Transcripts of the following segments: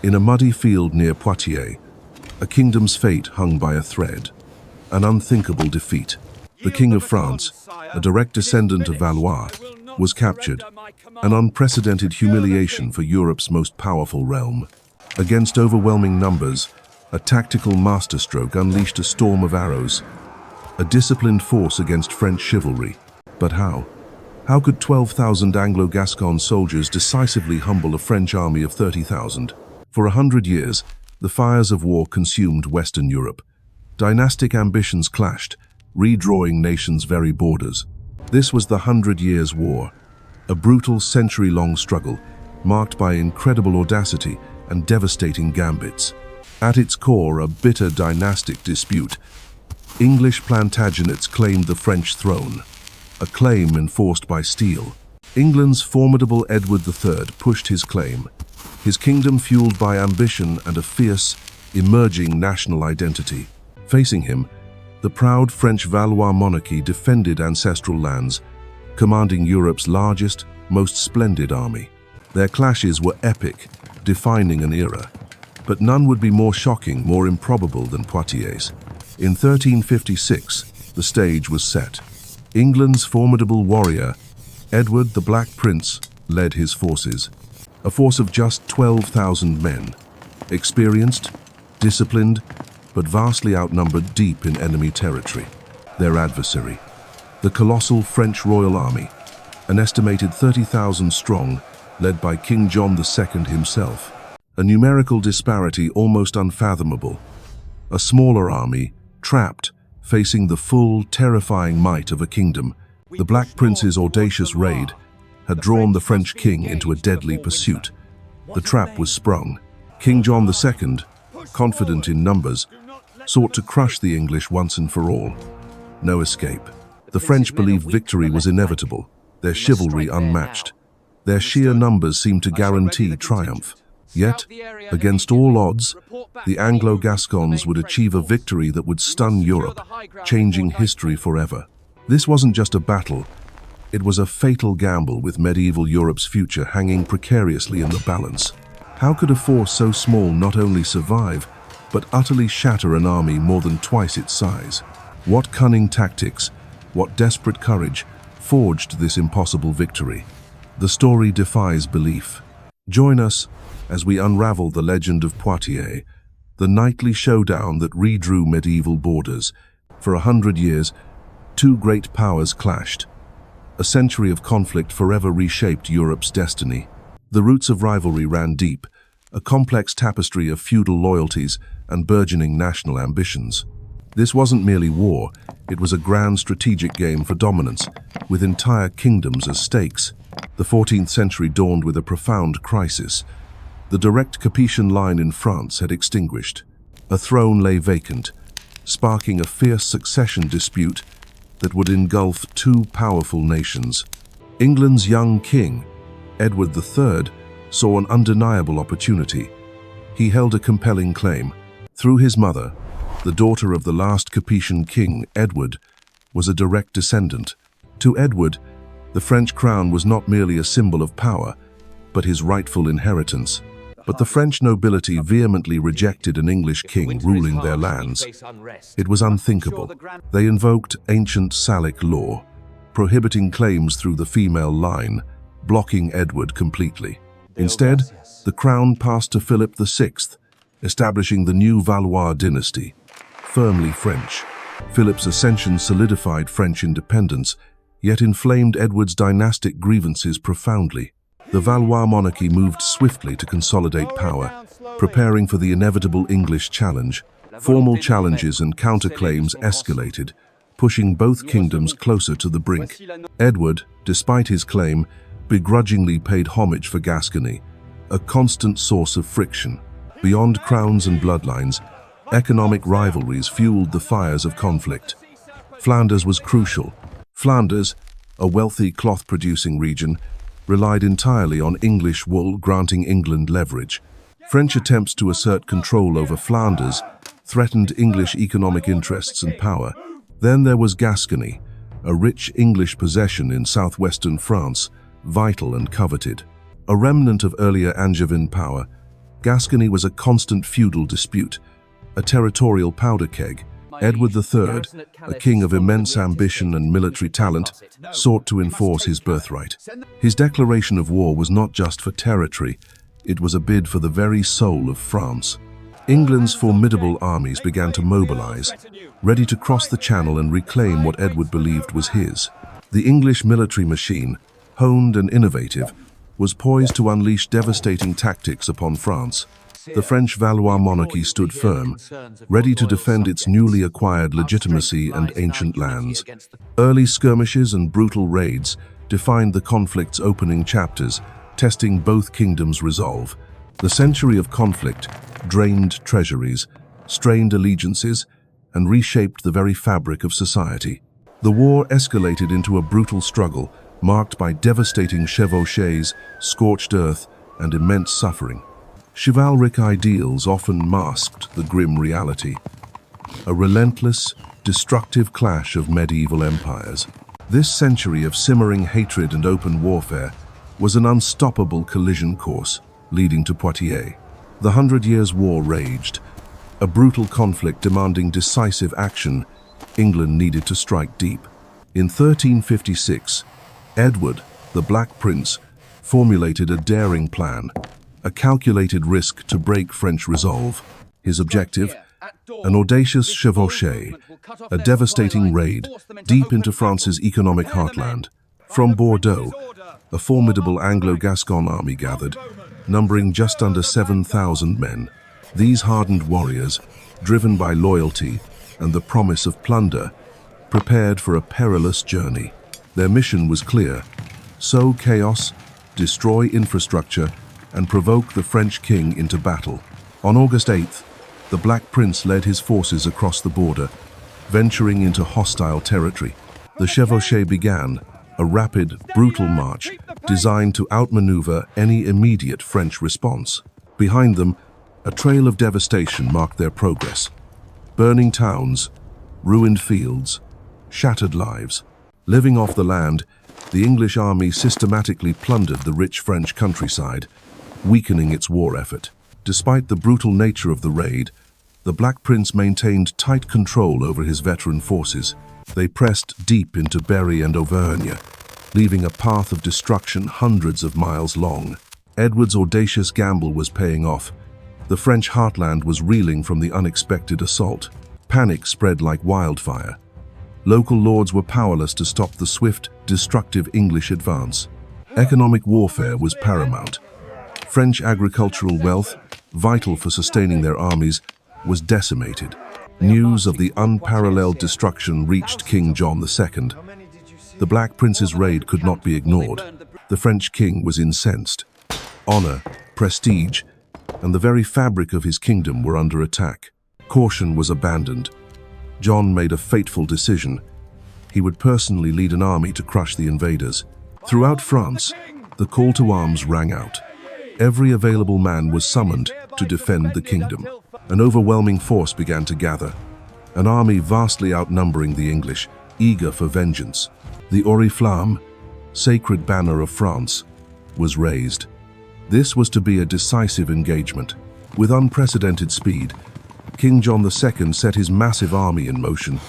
In a muddy field near Poitiers, a kingdom's fate hung by a thread. An unthinkable defeat. The King of France, a direct descendant of Valois, was captured. An unprecedented humiliation for Europe's most powerful realm. Against overwhelming numbers, a tactical masterstroke unleashed a storm of arrows. A disciplined force against French chivalry. But how? How could 12,000 Anglo-Gascon soldiers decisively humble a French army of 30,000? For 100 years, the fires of war consumed Western Europe. Dynastic ambitions clashed, redrawing nations' very borders. This was the 100 Years' War, a brutal century-long struggle marked by incredible audacity and devastating gambits. At its core, a bitter dynastic dispute. English Plantagenets claimed the French throne, a claim enforced by steel. England's formidable Edward III pushed his claim, his kingdom fueled by ambition and a fierce, emerging national identity. Facing him, the proud French Valois monarchy defended ancestral lands, commanding Europe's largest, most splendid army. Their clashes were epic, defining an era. But none would be more shocking, more improbable than Poitiers. In 1356, the stage was set. England's formidable warrior, Edward the Black Prince, led his forces. A force of just 12,000 men, experienced, disciplined, but vastly outnumbered deep in enemy territory. Their adversary, the colossal French royal army, an estimated 30,000 strong, led by King John II himself. A numerical disparity almost unfathomable. A smaller army, trapped, facing the full, terrifying might of a kingdom. The Black Prince's audacious raid had drawn the French king into a deadly pursuit. The trap was sprung. King John II, confident in numbers, sought to crush the English once and for all. No escape. The French believed victory was inevitable, their chivalry unmatched. Their sheer numbers seemed to guarantee triumph. Yet, against all odds, the Anglo-Gascons would achieve a victory that would stun Europe, changing history forever. This wasn't just a battle, it was a fatal gamble with medieval Europe's future hanging precariously in the balance. How could a force so small not only survive, but utterly shatter an army more than twice its size? What cunning tactics, what desperate courage, forged this impossible victory? The story defies belief. Join us as we unravel the legend of Poitiers, the nightly showdown that redrew medieval borders. For 100 years, two great powers clashed. A century of conflict forever reshaped Europe's destiny. The roots of rivalry ran deep, a complex tapestry of feudal loyalties and burgeoning national ambitions. This wasn't merely war, it was a grand strategic game for dominance, with entire kingdoms as stakes. The 14th century dawned with a profound crisis. The direct Capetian line in France had extinguished. A throne lay vacant, sparking a fierce succession dispute that would engulf two powerful nations. England's young king, Edward III, saw an undeniable opportunity. He held a compelling claim. Through his mother, the daughter of the last Capetian king, Edward, was a direct descendant. To Edward, the French crown was not merely a symbol of power, but his rightful inheritance. But the French nobility vehemently rejected an English king ruling their lands. It was unthinkable. They invoked ancient Salic law, prohibiting claims through the female line, blocking Edward completely. Instead, the crown passed to Philip VI, establishing the new Valois dynasty, firmly French. Philip's ascension solidified French independence, yet inflamed Edward's dynastic grievances profoundly. The Valois monarchy moved swiftly to consolidate power, preparing for the inevitable English challenge. Formal challenges and counterclaims escalated, pushing both kingdoms closer to the brink. Edward, despite his claim, begrudgingly paid homage for Gascony, a constant source of friction. Beyond crowns and bloodlines, economic rivalries fueled the fires of conflict. Flanders was crucial. Flanders, a wealthy cloth-producing region, relied entirely on English wool, granting England leverage. French attempts to assert control over Flanders threatened English economic interests and power. Then there was Gascony, a rich English possession in southwestern France, vital and coveted. A remnant of earlier Angevin power, Gascony was a constant feudal dispute, a territorial powder keg. Edward III, a king of immense ambition and military talent, sought to enforce his birthright. His declaration of war was not just for territory, it was a bid for the very soul of France. England's formidable armies began to mobilize, ready to cross the Channel and reclaim what Edward believed was his. The English military machine, honed and innovative, was poised to unleash devastating tactics upon France. The French Valois monarchy stood firm, ready to defend its newly acquired legitimacy and ancient lands. Early skirmishes and brutal raids defined the conflict's opening chapters, testing both kingdoms' resolve. The century of conflict drained treasuries, strained allegiances, and reshaped the very fabric of society. The war escalated into a brutal struggle, marked by devastating chevauchées, scorched earth, and immense suffering. Chivalric ideals often masked the grim reality, a relentless, destructive clash of medieval empires. This century of simmering hatred and open warfare was an unstoppable collision course, leading to Poitiers. The 100 Years' War raged, a brutal conflict demanding decisive action. England needed to strike deep. In 1356, Edward, the Black Prince, formulated a daring plan, a calculated risk to break French resolve. His objective? An audacious chevauchée, a devastating raid deep into France's economic heartland. From Bordeaux, a formidable Anglo-Gascon army gathered, numbering just under 7,000 men. These hardened warriors, driven by loyalty and the promise of plunder, prepared for a perilous journey. Their mission was clear: sow chaos, destroy infrastructure, and provoke the French king into battle. On August 8th, the Black Prince led his forces across the border, venturing into hostile territory. The chevauchée began, a rapid, brutal march designed to outmaneuver any immediate French response. Behind them, a trail of devastation marked their progress. Burning towns, ruined fields, shattered lives. Living off the land, the English army systematically plundered the rich French countryside, weakening its war effort. Despite the brutal nature of the raid, the Black Prince maintained tight control over his veteran forces. They pressed deep into Berry and Auvergne, leaving a path of destruction hundreds of miles long. Edward's audacious gamble was paying off. The French heartland was reeling from the unexpected assault. Panic spread like wildfire. Local lords were powerless to stop the swift, destructive English advance. Economic warfare was paramount. French agricultural wealth, vital for sustaining their armies, was decimated. News of the unparalleled destruction reached King John II. The Black Prince's raid could not be ignored. The French king was incensed. Honor, prestige, and the very fabric of his kingdom were under attack. Caution was abandoned. John made a fateful decision. He would personally lead an army to crush the invaders. Throughout France, the call to arms rang out. Every available man was summoned to defend the kingdom. An overwhelming force began to gather, an army vastly outnumbering the English, eager for vengeance. The Oriflamme, sacred banner of France, was raised. This was to be a decisive engagement. With unprecedented speed, King John II set his massive army in motion,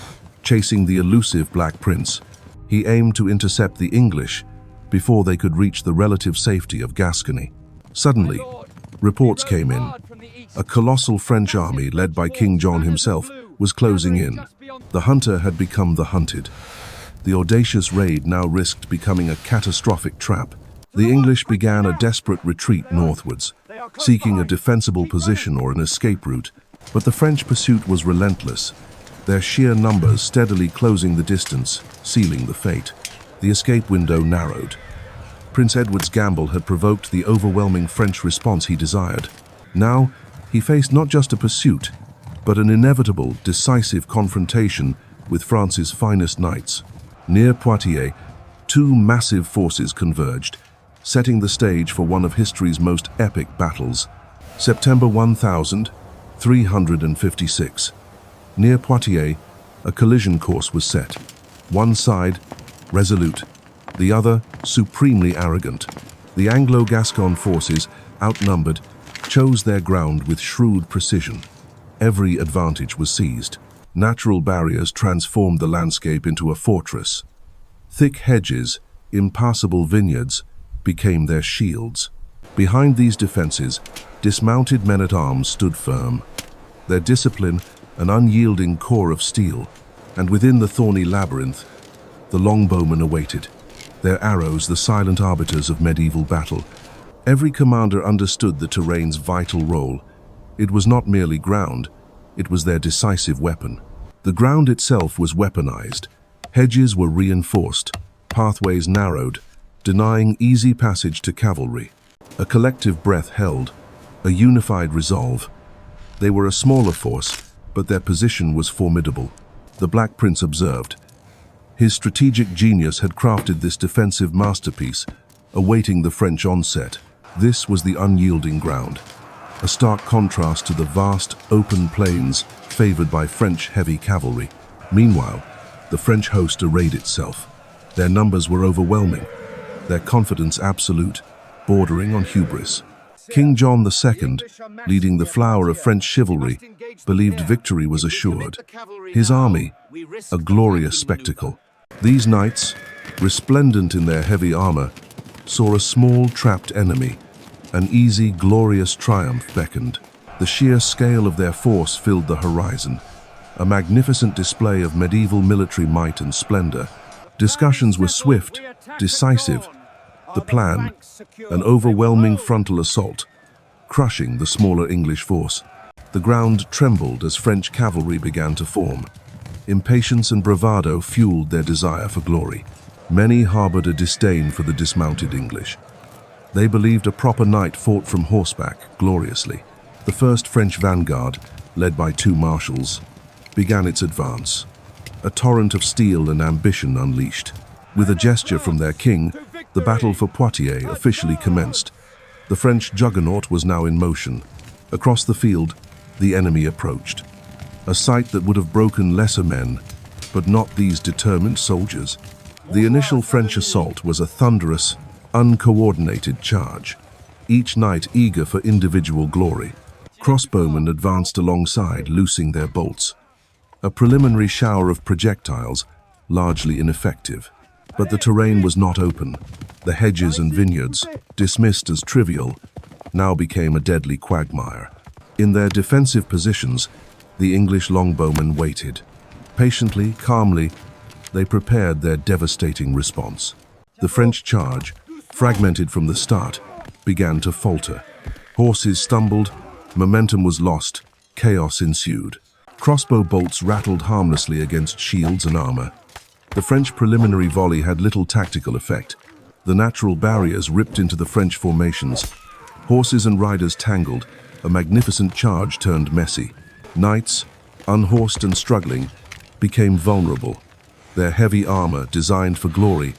chasing the elusive Black Prince. He aimed to intercept the English before they could reach the relative safety of Gascony. Suddenly, reports came in. A colossal French army led by King John himself was closing in. The hunter had become the hunted. The audacious raid now risked becoming a catastrophic trap. The English began a desperate retreat northwards, seeking a defensible position or an escape route, but the French pursuit was relentless, their sheer numbers steadily closing the distance, sealing the fate. The escape window narrowed. Prince Edward's gamble had provoked the overwhelming French response he desired. Now, he faced not just a pursuit, but an inevitable, decisive confrontation with France's finest knights. Near Poitiers, two massive forces converged, setting the stage for one of history's most epic battles. September 1356. Near Poitiers, a collision course was set. One side, resolute, the other, supremely arrogant. The Anglo-Gascon forces, outnumbered, chose their ground with shrewd precision. Every advantage was seized. Natural barriers transformed the landscape into a fortress. Thick hedges, impassable vineyards, became their shields. Behind these defenses, dismounted men-at-arms stood firm, their discipline an unyielding core of steel, and within the thorny labyrinth, the longbowmen awaited, their arrows the silent arbiters of medieval battle. Every commander understood the terrain's vital role. It was not merely ground, it was their decisive weapon. The ground itself was weaponized. Hedges were reinforced, pathways narrowed, denying easy passage to cavalry. A collective breath held, a unified resolve. They were a smaller force, but their position was formidable. The Black Prince observed. His strategic genius had crafted this defensive masterpiece, awaiting the French onset. This was the unyielding ground, a stark contrast to the vast, open plains favored by French heavy cavalry. Meanwhile, the French host arrayed itself. Their numbers were overwhelming, their confidence absolute, bordering on hubris. King John II, leading the flower of French chivalry, believed victory was assured. His army, a glorious spectacle. These knights, resplendent in their heavy armor, saw a small trapped enemy. An easy, glorious triumph beckoned. The sheer scale of their force filled the horizon, a magnificent display of medieval military might and splendor. Discussions were swift, decisive. The plan, an overwhelming frontal assault, crushing the smaller English force. The ground trembled as French cavalry began to form. Impatience and bravado fueled their desire for glory. Many harbored a disdain for the dismounted English. They believed a proper knight fought from horseback gloriously. The first French vanguard, led by two marshals, began its advance. A torrent of steel and ambition unleashed. With a gesture from their king, the Battle for Poitiers officially commenced. The French juggernaut was now in motion. Across the field, the enemy approached. A sight that would have broken lesser men, but not these determined soldiers. The initial French assault was a thunderous, uncoordinated charge, each knight eager for individual glory. Crossbowmen advanced alongside, loosing their bolts. A preliminary shower of projectiles, largely ineffective. But the terrain was not open. The hedges and vineyards, dismissed as trivial, now became a deadly quagmire. In their defensive positions, the English longbowmen waited. Patiently, calmly, they prepared their devastating response. The French charge, fragmented from the start, began to falter. Horses stumbled, momentum was lost, chaos ensued. Crossbow bolts rattled harmlessly against shields and armor. The French preliminary volley had little tactical effect. The natural barriers ripped into the French formations. Horses and riders tangled, a magnificent charge turned messy. Knights, unhorsed and struggling, became vulnerable. Their heavy armor, designed for glory,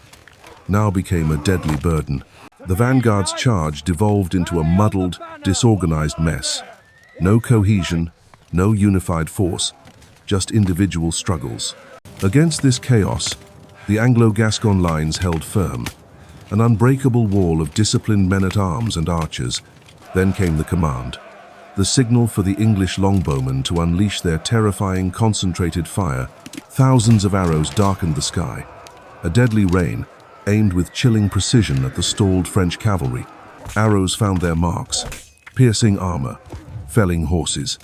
now became a deadly burden. The vanguard's charge devolved into a muddled, disorganized mess. No cohesion, no unified force, just individual struggles. Against this chaos, the Anglo-Gascon lines held firm, an unbreakable wall of disciplined men-at-arms and archers. Then came the command, the signal for the English longbowmen to unleash their terrifying concentrated fire. Thousands of arrows darkened the sky. A deadly rain, aimed with chilling precision at the stalled French cavalry. Arrows found their marks, piercing armor, felling horses.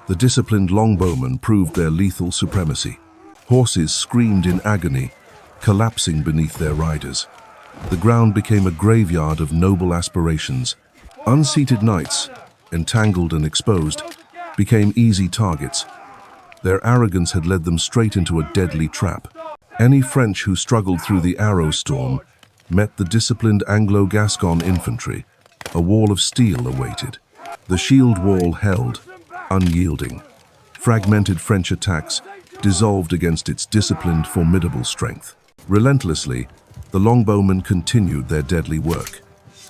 The disciplined longbowmen proved their lethal supremacy. Horses screamed in agony, collapsing beneath their riders. The ground became a graveyard of noble aspirations. Unseated knights, entangled and exposed, became easy targets. Their arrogance had led them straight into a deadly trap. Any French who struggled through the arrow storm met the disciplined Anglo-Gascon infantry. A wall of steel awaited. The shield wall held, unyielding. Fragmented French attacks dissolved against its disciplined, formidable strength. Relentlessly, the longbowmen continued their deadly work.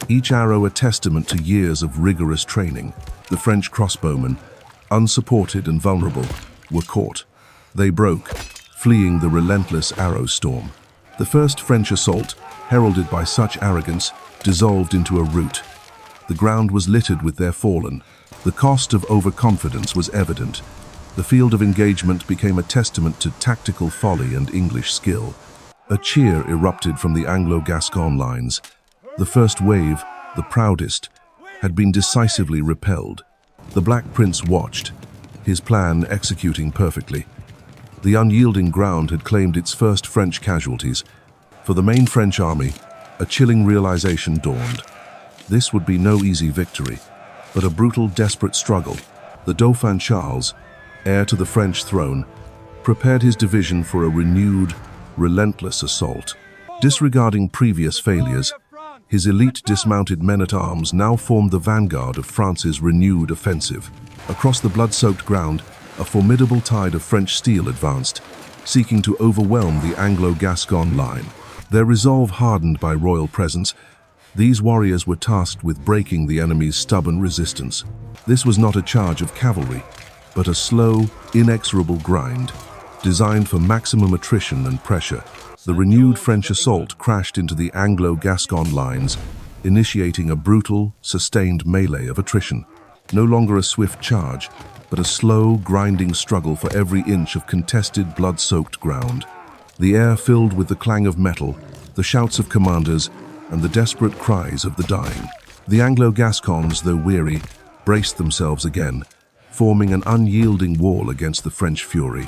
Each arrow a testament to years of rigorous training. The French crossbowmen, unsupported and vulnerable, were caught. They broke, fleeing the relentless arrow storm. The first French assault, heralded by such arrogance, dissolved into a rout. The ground was littered with their fallen. The cost of overconfidence was evident. The field of engagement became a testament to tactical folly and English skill. A cheer erupted from the Anglo-Gascon lines. The first wave, the proudest, had been decisively repelled. The Black Prince watched, his plan executing perfectly. The unyielding ground had claimed its first French casualties. For the main French army, a chilling realization dawned. This would be no easy victory, but a brutal, desperate struggle. The Dauphin Charles, heir to the French throne, prepared his division for a renewed, relentless assault. Disregarding previous failures, his elite dismounted men-at-arms now formed the vanguard of France's renewed offensive. Across the blood-soaked ground, a formidable tide of French steel advanced, seeking to overwhelm the Anglo-Gascon line. Their resolve hardened by royal presence, these warriors were tasked with breaking the enemy's stubborn resistance. This was not a charge of cavalry, but a slow, inexorable grind, designed for maximum attrition and pressure. The renewed French assault crashed into the Anglo-Gascon lines, initiating a brutal, sustained melee of attrition. No longer a swift charge, but a slow, grinding struggle for every inch of contested, blood-soaked ground. The air filled with the clang of metal, the shouts of commanders, and the desperate cries of the dying. The Anglo-Gascons, though weary, braced themselves again, forming an unyielding wall against the French fury.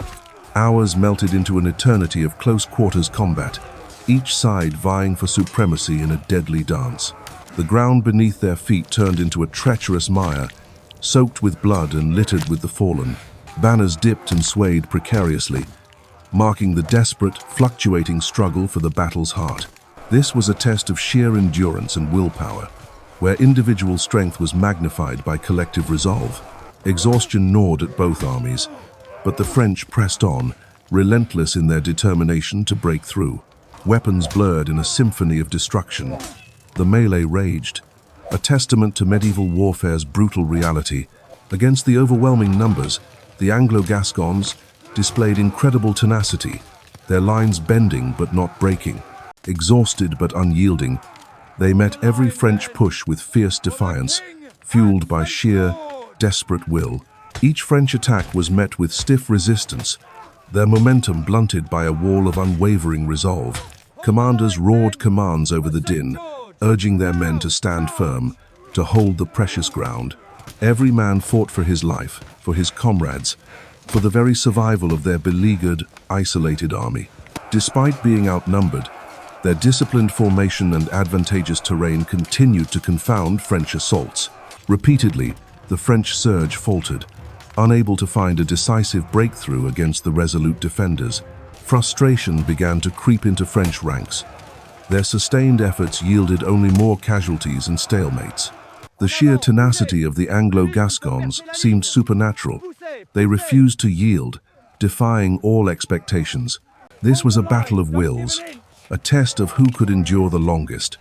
Hours melted into an eternity of close-quarters combat, each side vying for supremacy in a deadly dance. The ground beneath their feet turned into a treacherous mire, soaked with blood and littered with the fallen. Banners dipped and swayed precariously, marking the desperate, fluctuating struggle for the battle's heart. This was a test of sheer endurance and willpower, where individual strength was magnified by collective resolve. Exhaustion gnawed at both armies, but the French pressed on, relentless in their determination to break through. Weapons blurred in a symphony of destruction. The melee raged, a testament to medieval warfare's brutal reality. Against the overwhelming numbers, the Anglo-Gascons displayed incredible tenacity, their lines bending but not breaking. Exhausted but unyielding, they met every French push with fierce defiance, fueled by sheer, desperate will. Each French attack was met with stiff resistance, their momentum blunted by a wall of unwavering resolve. Commanders roared commands over the din, urging their men to stand firm, to hold the precious ground. Every man fought for his life, for his comrades, for the very survival of their beleaguered, isolated army. Despite being outnumbered, their disciplined formation and advantageous terrain continued to confound French assaults. Repeatedly, the French surge faltered, unable to find a decisive breakthrough against the resolute defenders. Frustration began to creep into French ranks. Their sustained efforts yielded only more casualties and stalemates. The sheer tenacity of the Anglo-Gascons seemed supernatural. They refused to yield, defying all expectations. This was a battle of wills, a test of who could endure the longest,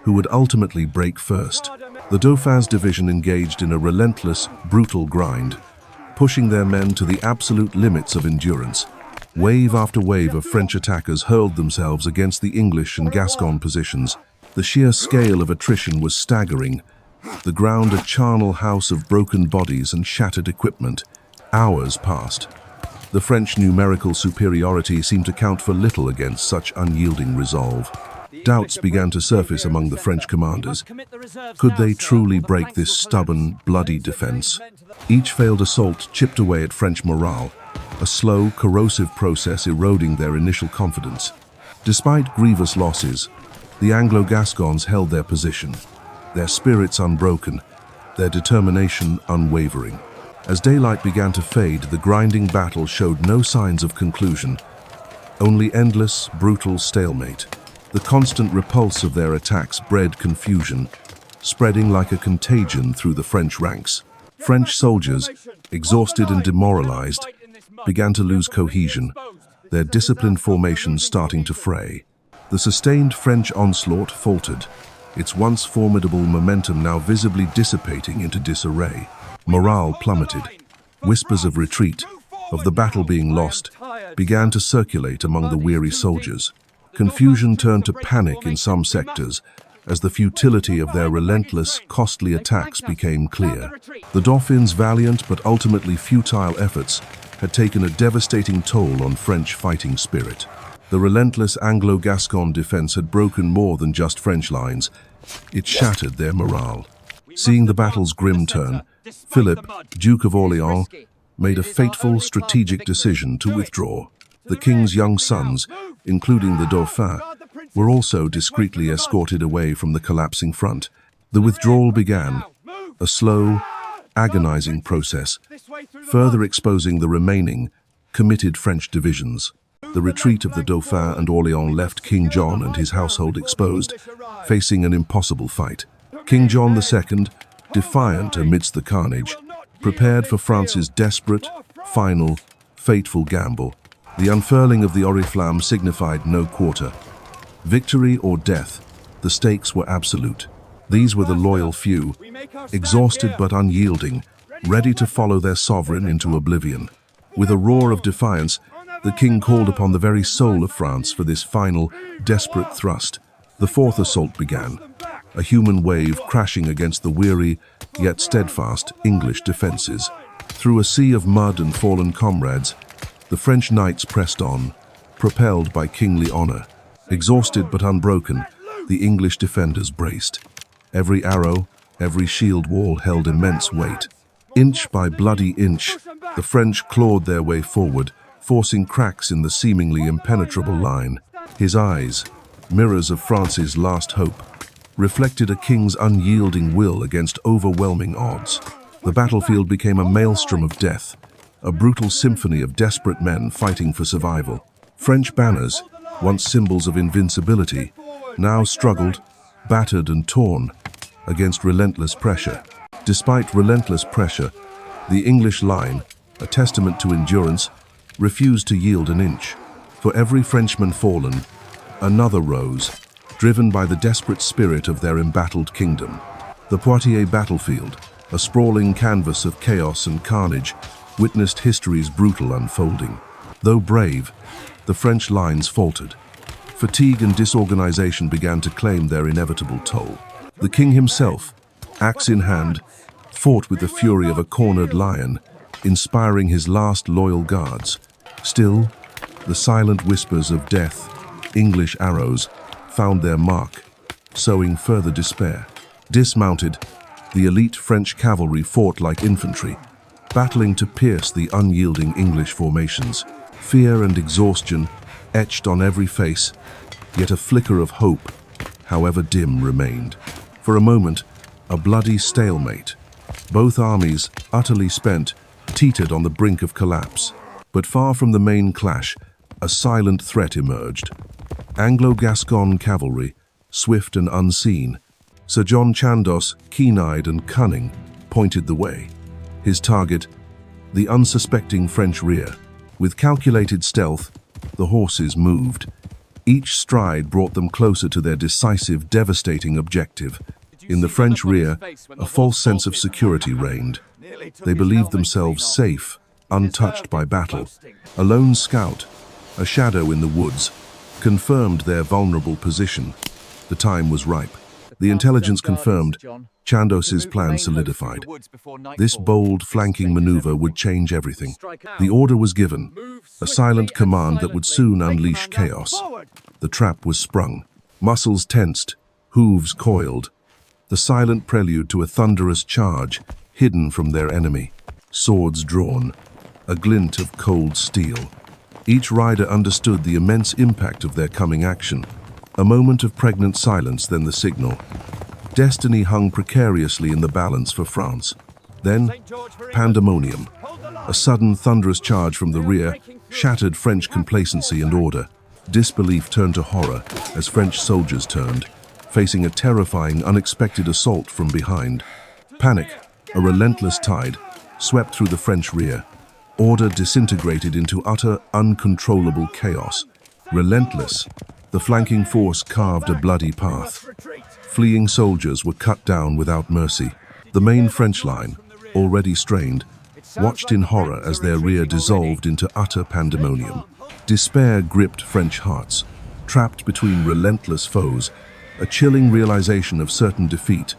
who would ultimately break first. The Dauphin's division engaged in a relentless, brutal grind, pushing their men to the absolute limits of endurance. Wave after wave of French attackers hurled themselves against the English and Gascon positions. The sheer scale of attrition was staggering, the ground a charnel house of broken bodies and shattered equipment. Hours passed. The French numerical superiority seemed to count for little against such unyielding resolve. Doubts began to surface among the French commanders. Could they truly break this stubborn, bloody defense? Each failed assault chipped away at French morale, a slow, corrosive process eroding their initial confidence. Despite grievous losses, the Anglo-Gascons held their position, their spirits unbroken, their determination unwavering. As daylight began to fade, the grinding battle showed no signs of conclusion, only endless, brutal stalemate. The constant repulse of their attacks bred confusion, spreading like a contagion through the French ranks. French soldiers, exhausted and demoralized, began to lose cohesion, their disciplined formations starting to fray. The sustained French onslaught faltered, its once formidable momentum now visibly dissipating into disarray. Morale plummeted. Whispers of retreat, of the battle being lost, began to circulate among the weary soldiers. Confusion turned to panic in some sectors, as the futility of their relentless, costly attacks became clear. The Dauphin's valiant but ultimately futile efforts had taken a devastating toll on French fighting spirit. The relentless Anglo-Gascon defense had broken more than just French lines. It shattered their morale. Seeing the battle's grim turn, Philip, Duke of Orleans, made a fateful strategic decision to withdraw. The king's young sons, including the Dauphin, were also discreetly escorted away from the collapsing front. The withdrawal began, a slow, agonizing process, further exposing the remaining, committed French divisions. The retreat of the Dauphin and Orleans left King John and his household exposed, facing an impossible fight. King John II, defiant amidst the carnage, prepared for France's desperate, final, fateful gamble. The unfurling of the oriflamme signified no quarter. Victory or death, the stakes were absolute. These were the loyal few, exhausted but unyielding, ready to follow their sovereign into oblivion. With a roar of defiance, the king called upon the very soul of France for this final, desperate thrust. The fourth assault began, a human wave crashing against the weary, yet steadfast, English defenses. Through a sea of mud and fallen comrades, the French knights pressed on, propelled by kingly honor. Exhausted but unbroken, the English defenders braced. Every arrow, every shield wall held immense weight. Inch by bloody inch, the French clawed their way forward, forcing cracks in the seemingly impenetrable line. His eyes, mirrors of France's last hope, reflected a king's unyielding will against overwhelming odds. The battlefield became a maelstrom of death, a brutal symphony of desperate men fighting for survival. French banners, once symbols of invincibility, now struggled, battered and torn, against relentless pressure. Despite relentless pressure, the English line, a testament to endurance, refused to yield an inch. For every Frenchman fallen, another rose, driven by the desperate spirit of their embattled kingdom. The Poitiers battlefield, a sprawling canvas of chaos and carnage, witnessed history's brutal unfolding. Though brave, the French lines faltered. Fatigue and disorganization began to claim their inevitable toll. The king himself, axe in hand, fought with the fury of a cornered lion, inspiring his last loyal guards. Still, the silent whispers of death, English arrows, found their mark, sowing further despair. Dismounted, the elite French cavalry fought like infantry, battling to pierce the unyielding English formations. Fear and exhaustion etched on every face, yet a flicker of hope, however dim, remained. For a moment, a bloody stalemate. Both armies, utterly spent, teetered on the brink of collapse. But far from the main clash, a silent threat emerged. Anglo-Gascon cavalry, swift and unseen. Sir John Chandos, keen-eyed and cunning, pointed the way. His target, the unsuspecting French rear. With calculated stealth, the horses moved. Each stride brought them closer to their decisive, devastating objective. In the French rear, a false sense of security reigned. They believed themselves safe, untouched by battle. A lone scout, a shadow in the woods, confirmed their vulnerable position. The time was ripe. The intelligence confirmed, Chandos's plan solidified. This bold flanking maneuver would change everything. The order was given, a silent command that would soon unleash chaos. The trap was sprung. Muscles tensed, hooves coiled. The silent prelude to a thunderous charge, hidden from their enemy. Swords drawn, a glint of cold steel. Each rider understood the immense impact of their coming action. A moment of pregnant silence, then the signal. Destiny hung precariously in the balance for France. Then, pandemonium. A sudden thunderous charge from the rear shattered French complacency and order. Disbelief turned to horror as French soldiers turned, facing a terrifying, unexpected assault from behind. Panic, a relentless tide, swept through the French rear. Order disintegrated into utter, uncontrollable chaos. Relentless, the flanking force carved a bloody path. Fleeing soldiers were cut down without mercy. The main French line, already strained, watched in horror as their rear dissolved into utter pandemonium. Despair gripped French hearts. Trapped between relentless foes, a chilling realization of certain defeat.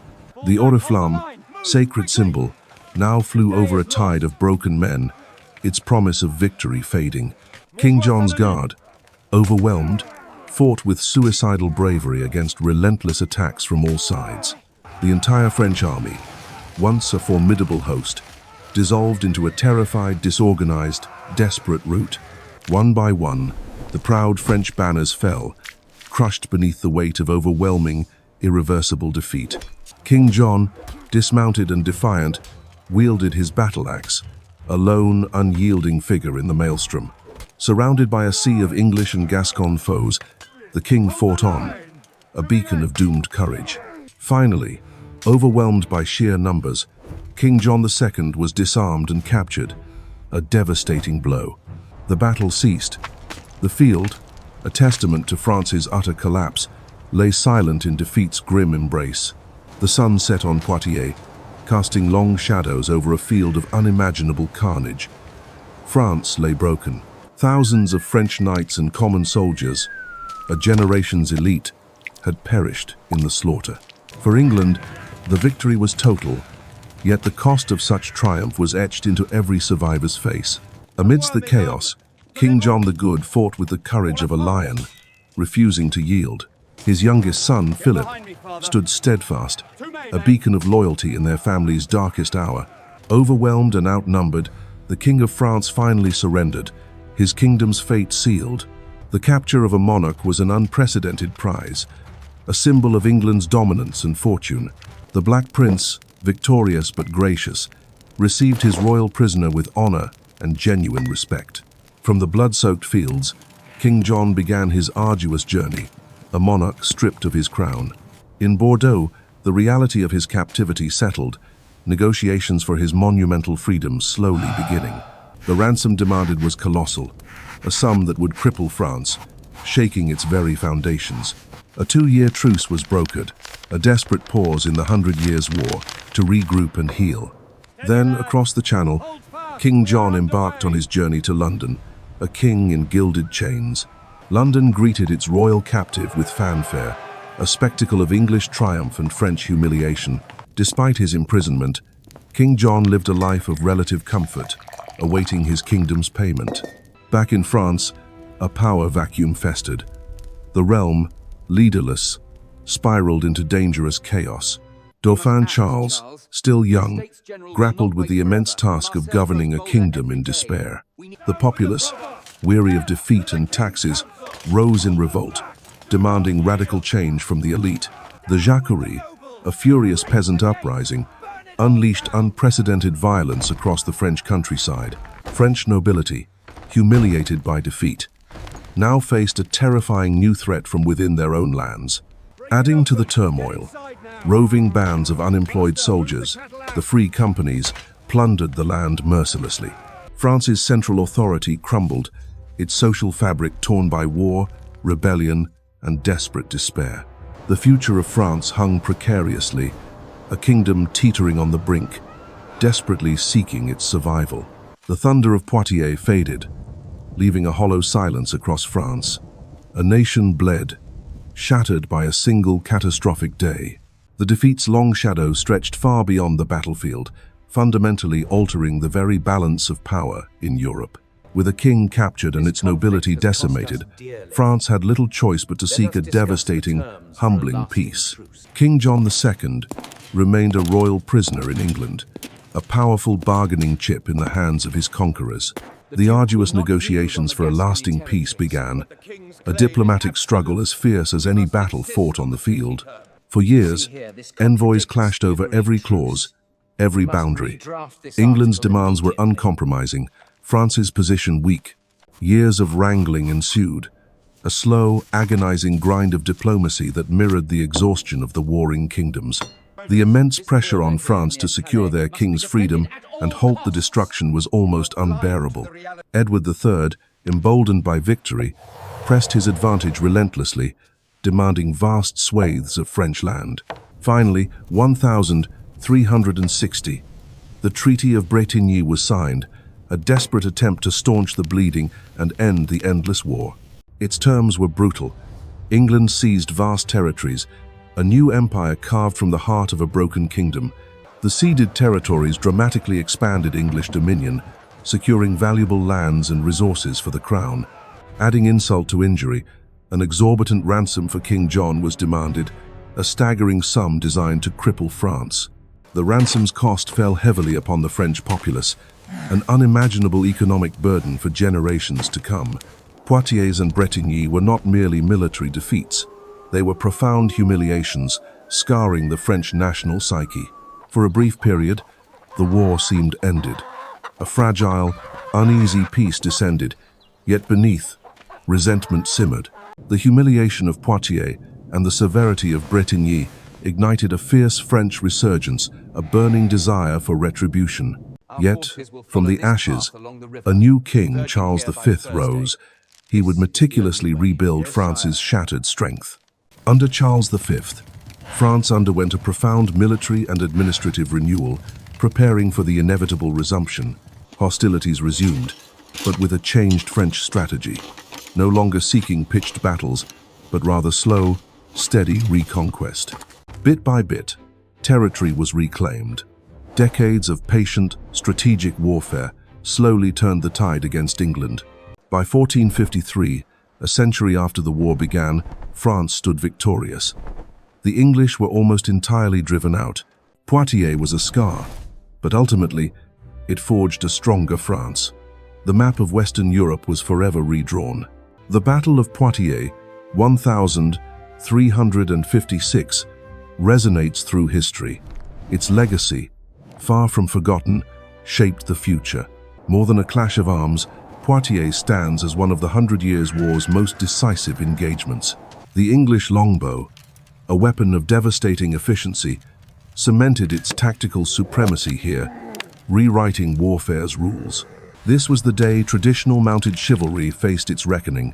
The oriflamme, sacred symbol, now flew over a tide of broken men, its promise of victory fading. King John's Guard, overwhelmed, fought with suicidal bravery against relentless attacks from all sides. The entire French army, once a formidable host, dissolved into a terrified, disorganized, desperate rout. One by one, the proud French banners fell, crushed beneath the weight of overwhelming, irreversible defeat. King John, dismounted and defiant, wielded his battle axe, a lone, unyielding figure in the maelstrom. Surrounded by a sea of English and Gascon foes, the king fought on, a beacon of doomed courage. Finally, overwhelmed by sheer numbers, King John II was disarmed and captured, a devastating blow. The battle ceased. The field, a testament to France's utter collapse, lay silent in defeat's grim embrace. The sun set on Poitiers, casting long shadows over a field of unimaginable carnage. France lay broken. Thousands of French knights and common soldiers, a generation's elite, had perished in the slaughter. For England, the victory was total, yet the cost of such triumph was etched into every survivor's face. Amidst the chaos, King John the Good fought with the courage of a lion, refusing to yield. His youngest son, Philip, stood steadfast, a beacon of loyalty in their family's darkest hour. Overwhelmed and outnumbered, the King of France finally surrendered, his kingdom's fate sealed. The capture of a monarch was an unprecedented prize, a symbol of England's dominance and fortune. The Black Prince, victorious but gracious, received his royal prisoner with honor and genuine respect. From the blood-soaked fields, King John began his arduous journey, a monarch stripped of his crown. In Bordeaux, the reality of his captivity settled, negotiations for his monumental freedom slowly beginning. The ransom demanded was colossal, a sum that would cripple France, shaking its very foundations. A 2-year truce was brokered, a desperate pause in the 100 Years' War to regroup and heal. Then, across the Channel, King John embarked on his journey to London, a king in gilded chains. London greeted its royal captive with fanfare, a spectacle of English triumph and French humiliation. Despite his imprisonment, King John lived a life of relative comfort, awaiting his kingdom's payment. Back in France, a power vacuum festered. The realm, leaderless, spiraled into dangerous chaos. Dauphin Charles, still young, grappled with the immense task of governing a kingdom in despair. The populace, weary of defeat and taxes, rose in revolt, demanding radical change from the elite. The Jacquerie, a furious peasant uprising, unleashed unprecedented violence across the French countryside. French nobility, humiliated by defeat, now faced a terrifying new threat from within their own lands. Adding to the turmoil, roving bands of unemployed soldiers, the free companies, plundered the land mercilessly. France's central authority crumbled, its social fabric torn by war, rebellion, and desperate despair. The future of France hung precariously, a kingdom teetering on the brink, desperately seeking its survival. The thunder of Poitiers faded, leaving a hollow silence across France. A nation bled, shattered by a single catastrophic day. The defeat's long shadow stretched far beyond the battlefield, fundamentally altering the very balance of power in Europe. With a king captured and its nobility decimated, France had little choice but to seek a devastating, humbling peace. King John II remained a royal prisoner in England, a powerful bargaining chip in the hands of his conquerors. The arduous negotiations for a lasting peace began, a diplomatic struggle as fierce as any battle fought on the field. For years, envoys clashed over every clause, every boundary. England's demands were uncompromising, France's position weak. Years of wrangling ensued, a slow, agonizing grind of diplomacy that mirrored the exhaustion of the warring kingdoms. The immense pressure on France to secure their king's freedom and halt the destruction was almost unbearable. Edward III, emboldened by victory, pressed his advantage relentlessly, demanding vast swathes of French land. Finally, 1360, the Treaty of Bretigny was signed, a desperate attempt to staunch the bleeding and end the endless war. Its terms were brutal. England seized vast territories, a new empire carved from the heart of a broken kingdom. The ceded territories dramatically expanded English dominion, securing valuable lands and resources for the crown. Adding insult to injury, an exorbitant ransom for King John was demanded, a staggering sum designed to cripple France. The ransom's cost fell heavily upon the French populace, an unimaginable economic burden for generations to come. Poitiers and Bretigny were not merely military defeats. They were profound humiliations, scarring the French national psyche. For a brief period, the war seemed ended. A fragile, uneasy peace descended, yet beneath, resentment simmered. The humiliation of Poitiers and the severity of Bretigny ignited a fierce French resurgence, a burning desire for retribution. Yet, from the ashes, a new king, Charles V, rose. He would meticulously rebuild France's shattered strength. Under Charles V, France underwent a profound military and administrative renewal, preparing for the inevitable resumption. Hostilities resumed, but with a changed French strategy, no longer seeking pitched battles, but rather slow, steady reconquest. Bit by bit, territory was reclaimed. Decades of patient, strategic warfare slowly turned the tide against England. By 1453, a century after the war began, France stood victorious. The English were almost entirely driven out. Poitiers was a scar, but ultimately, it forged a stronger France. The map of Western Europe was forever redrawn. The Battle of Poitiers, 1356, resonates through history. Its legacy, far from forgotten, shaped the future. More than a clash of arms, Poitiers stands as one of the Hundred Years' War's most decisive engagements. The English longbow, a weapon of devastating efficiency, cemented its tactical supremacy here, rewriting warfare's rules. This was the day traditional mounted chivalry faced its reckoning,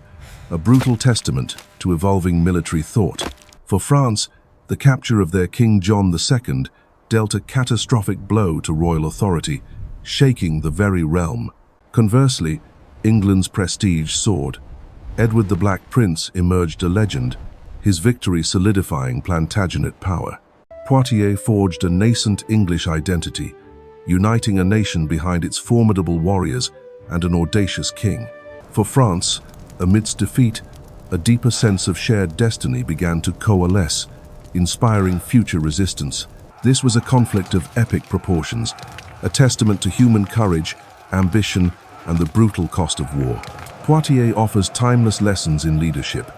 a brutal testament to evolving military thought. For France, the capture of their King John II dealt a catastrophic blow to royal authority, shaking the very realm. Conversely, England's prestige soared. Edward the Black Prince emerged a legend, his victory solidifying Plantagenet power. Poitiers forged a nascent English identity, uniting a nation behind its formidable warriors and an audacious king. For France, amidst defeat, a deeper sense of shared destiny began to coalesce, inspiring future resistance. This was a conflict of epic proportions, a testament to human courage, ambition, and the brutal cost of war. Poitiers offers timeless lessons in leadership,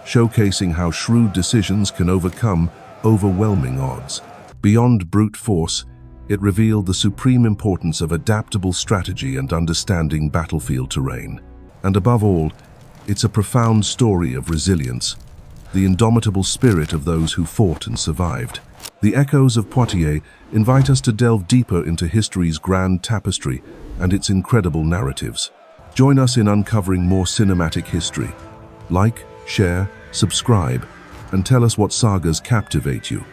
showcasing how shrewd decisions can overcome overwhelming odds. Beyond brute force, it revealed the supreme importance of adaptable strategy and understanding battlefield terrain. And above all, it's a profound story of resilience, the indomitable spirit of those who fought and survived. The echoes of Poitiers invite us to delve deeper into history's grand tapestry and its incredible narratives. Join us in uncovering more cinematic history. Like, share, subscribe, and tell us what sagas captivate you.